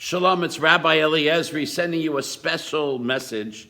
Shalom, it's Rabbi Eliezer sending you a special message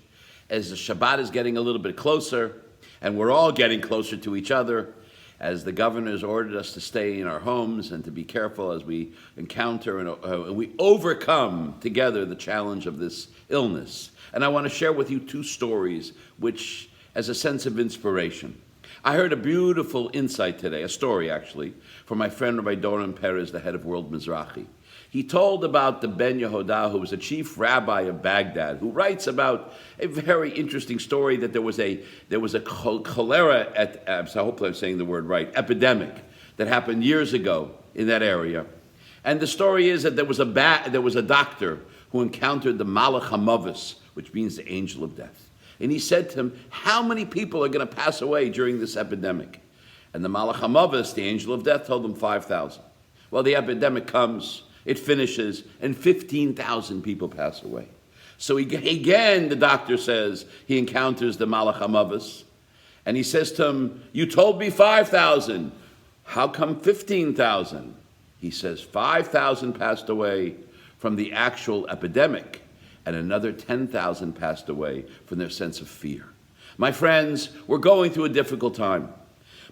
as the Shabbat is getting a little bit closer, and we're all getting closer to each other, as the governor has ordered us to stay in our homes and to be careful as we encounter and we overcome together the challenge of this illness. And I want to share with you two stories, which, as a sense of inspiration. I heard a beautiful insight today, a story actually, from my friend Rabbi Doron Perez, the head of World Mizrahi. He told about the Ben Yehuda, who was a chief rabbi of Baghdad, who writes about a very interesting story that there was a cholera, I hope I'm saying the word right, epidemic that happened years ago in that area. And the story is that there was a doctor who encountered the Malach HaMavis, which means the angel of death. And he said to him, how many people are going to pass away during this epidemic? And the Malach HaMavis, the angel of death, told him 5,000. Well, the epidemic comes, it finishes, and 15,000 people pass away. So again, the doctor says, he encounters the Malach HaMavis, and he says to him, you told me 5,000. How come 15,000? He says, 5,000 passed away from the actual epidemic, and another 10,000 passed away from their sense of fear. My friends, we're going through a difficult time.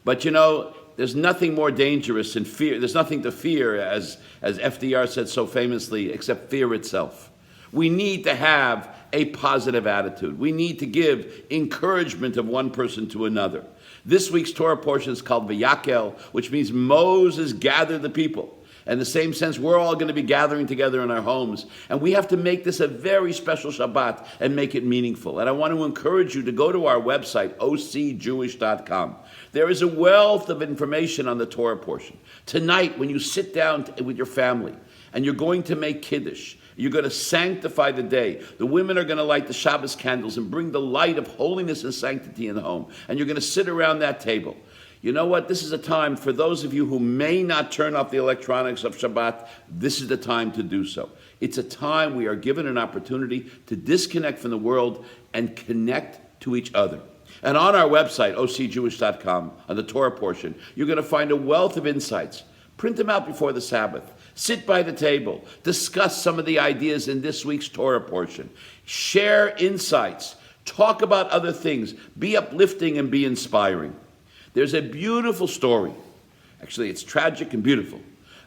But you know, there's nothing more dangerous than fear. There's nothing to fear, as FDR said so famously, except fear itself. We need to have a positive attitude. We need to give encouragement of one person to another. This week's Torah portion is called Vayakel, which means Moses gathered the people. In the same sense, we're all going to be gathering together in our homes. And we have to make this a very special Shabbat and make it meaningful. And I want to encourage you to go to our website, ocjewish.com. There is a wealth of information on the Torah portion. Tonight, when you sit down with your family and you're going to make Kiddush, you're going to sanctify the day. The women are going to light the Shabbos candles and bring the light of holiness and sanctity in the home. And you're going to sit around that table. You know what? This is a time for those of you who may not turn off the electronics of Shabbat. This is the time to do so. It's a time we are given an opportunity to disconnect from the world and connect to each other. And on our website, ocjewish.com, on the Torah portion, you're going to find a wealth of insights. Print them out before the Sabbath. Sit by the table. Discuss some of the ideas in this week's Torah portion. Share insights. Talk about other things. Be uplifting and be inspiring. There's a beautiful story, actually it's tragic and beautiful,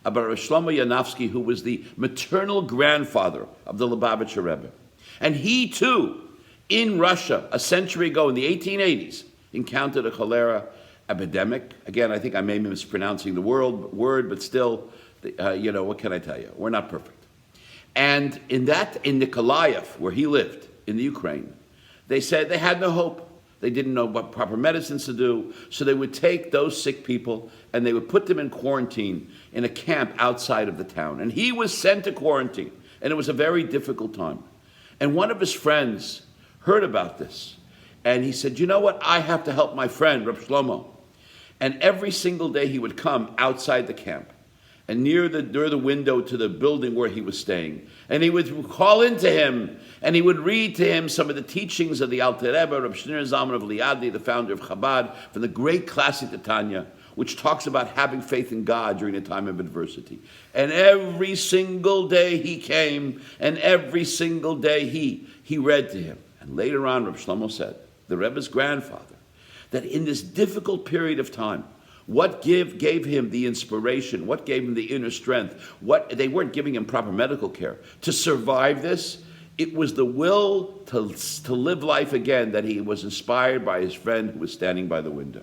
about Rav Shlomo Yanofsky, who was the maternal grandfather of the Lubavitcher Rebbe. And he too, in Russia, a century ago in the 1880s, encountered a cholera epidemic. Again, I think I may be mispronouncing the word, but still, what can I tell you? We're not perfect. And in Nikolaev, where he lived, in the Ukraine, they said they had no hope. They didn't know what proper medicines to do, so they would take those sick people and they would put them in quarantine in a camp outside of the town. And he was sent to quarantine, and it was a very difficult time. And one of his friends heard about this, and he said, you know what, I have to help my friend, Reb Shlomo. And every single day he would come outside the camp, and near the window to the building where he was staying. And he would call into him, and he would read to him some of the teachings of the Alter Rebbe, Reb Shneur Zalman of Liadi, the founder of Chabad, from the great classic Tanya, which talks about having faith in God during a time of adversity. And every single day he came, and every single day he read to him. And later on, Reb Shlomo said, the Rebbe's grandfather, that in this difficult period of time, what gave him the inspiration? What gave him the inner strength? They weren't giving him proper medical care. To survive this, it was the will to live life again that he was inspired by his friend who was standing by the window.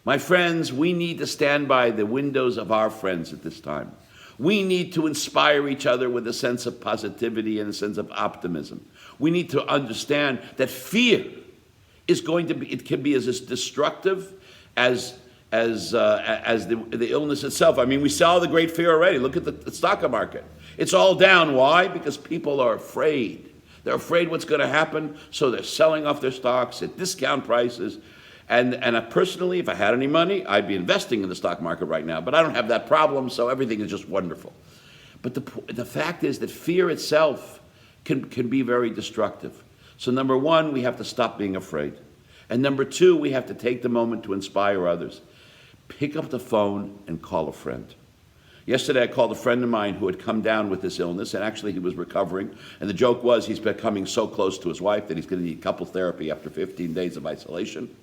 My friends, we need to stand by the windows of our friends at this time. We need to inspire each other with a sense of positivity and a sense of optimism. We need to understand that fear is it can be as destructive as the illness itself. I mean, we saw the great fear already. Look at the stock market. It's all down. Why? Because people are afraid. They're afraid what's going to happen, so they're selling off their stocks at discount prices. And personally, if I had any money, I'd be investing in the stock market right now. But I don't have that problem, so everything is just wonderful. But the fact is that fear itself can be very destructive. So number one, we have to stop being afraid. And number two, we have to take the moment to inspire others. Pick up the phone and call a friend. Yesterday, I called a friend of mine who had come down with this illness, and actually he was recovering. And the joke was he's becoming so close to his wife that he's going to need couple therapy after 15 days of isolation.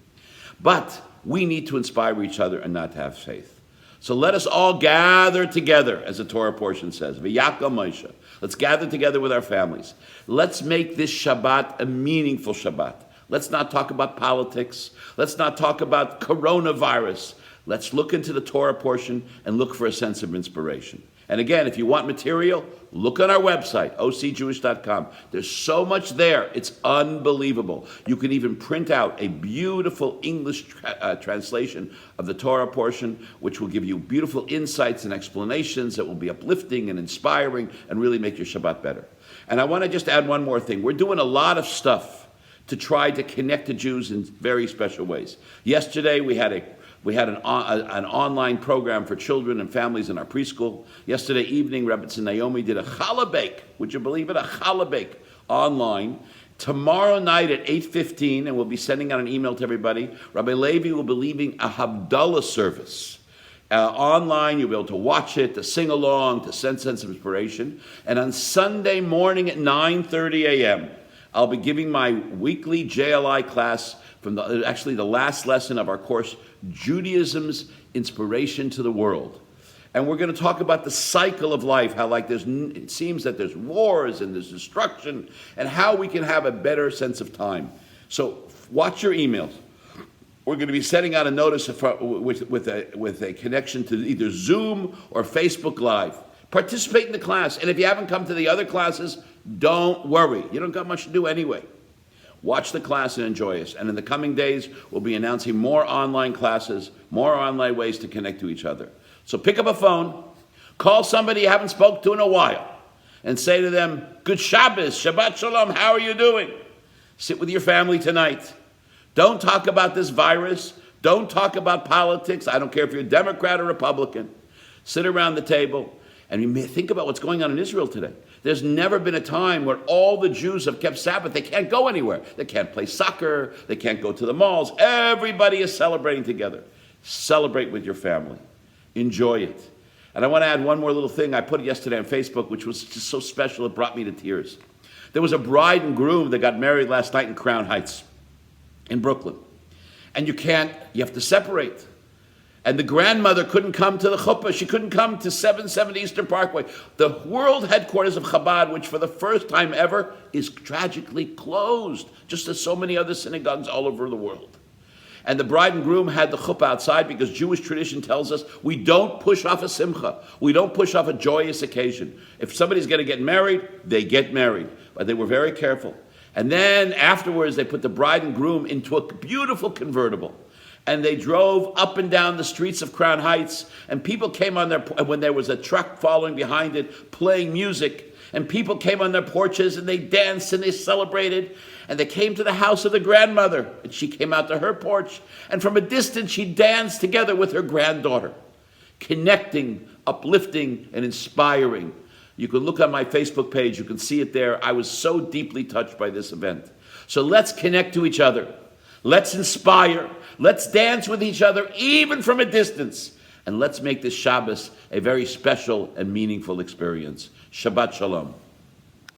But we need to inspire each other and not to have faith. So let us all gather together, as the Torah portion says. V'yakal Moshe. Let's gather together with our families. Let's make this Shabbat a meaningful Shabbat. Let's not talk about politics. Let's not talk about coronavirus. Let's look into the Torah portion and look for a sense of inspiration. And again, if you want material, look on our website, ocjewish.com. There's so much there. It's unbelievable. You can even print out a beautiful English translation of the Torah portion, which will give you beautiful insights and explanations that will be uplifting and inspiring and really make your Shabbat better. And I want to just add one more thing. We're doing a lot of stuff to try to connect the Jews in very special ways. Yesterday, we had an online program for children and families in our preschool. Yesterday evening, Rebbetzin Naomi did a challah bake. Would you believe it? A challah bake online. Tomorrow night at 8:15, and we'll be sending out an email to everybody, Rabbi Levi will be leading a Havdalah service. Online, you'll be able to watch it, to sing along, to sense of inspiration. And on Sunday morning at 9:30 a.m., I'll be giving my weekly JLI class from the last lesson of our course, Judaism's Inspiration to the World. And we're going to talk about the cycle of life, how it seems that there's wars and there's destruction, and how we can have a better sense of time. So watch your emails. We're going to be sending out a notice with a connection to either Zoom or Facebook Live. Participate in the class. And if you haven't come to the other classes, don't worry. You don't got much to do anyway. Watch the class and enjoy us. And in the coming days, we'll be announcing more online classes, more online ways to connect to each other. So pick up a phone, call somebody you haven't spoken to in a while, and say to them, Good Shabbos, Shabbat Shalom, how are you doing? Sit with your family tonight. Don't talk about this virus. Don't talk about politics. I don't care if you're a Democrat or Republican. Sit around the table and you may think about what's going on in Israel today. There's never been a time where all the Jews have kept Sabbath. They can't go anywhere. They can't play soccer. They can't go to the malls. Everybody is celebrating together. Celebrate with your family. Enjoy it. And I want to add one more little thing. I put it yesterday on Facebook, which was just so special, it brought me to tears. There was a bride and groom that got married last night in Crown Heights in Brooklyn. And you have to separate. And the grandmother couldn't come to the chuppah. She couldn't come to 770 Eastern Parkway. The world headquarters of Chabad, which for the first time ever is tragically closed, just as so many other synagogues all over the world. And the bride and groom had the chuppah outside because Jewish tradition tells us we don't push off a simcha. We don't push off a joyous occasion. If somebody's going to get married, they get married. But they were very careful. And then afterwards, they put the bride and groom into a beautiful convertible. And they drove up and down the streets of Crown Heights, and people came on when there was a truck following behind it, playing music, and people came on their porches, and they danced, and they celebrated, and they came to the house of the grandmother, and she came out to her porch, and from a distance, she danced together with her granddaughter, connecting, uplifting, and inspiring. You can look on my Facebook page, you can see it there. I was so deeply touched by this event. So let's connect to each other. Let's inspire. Let's dance with each other, even from a distance. And let's make this Shabbos a very special and meaningful experience. Shabbat Shalom.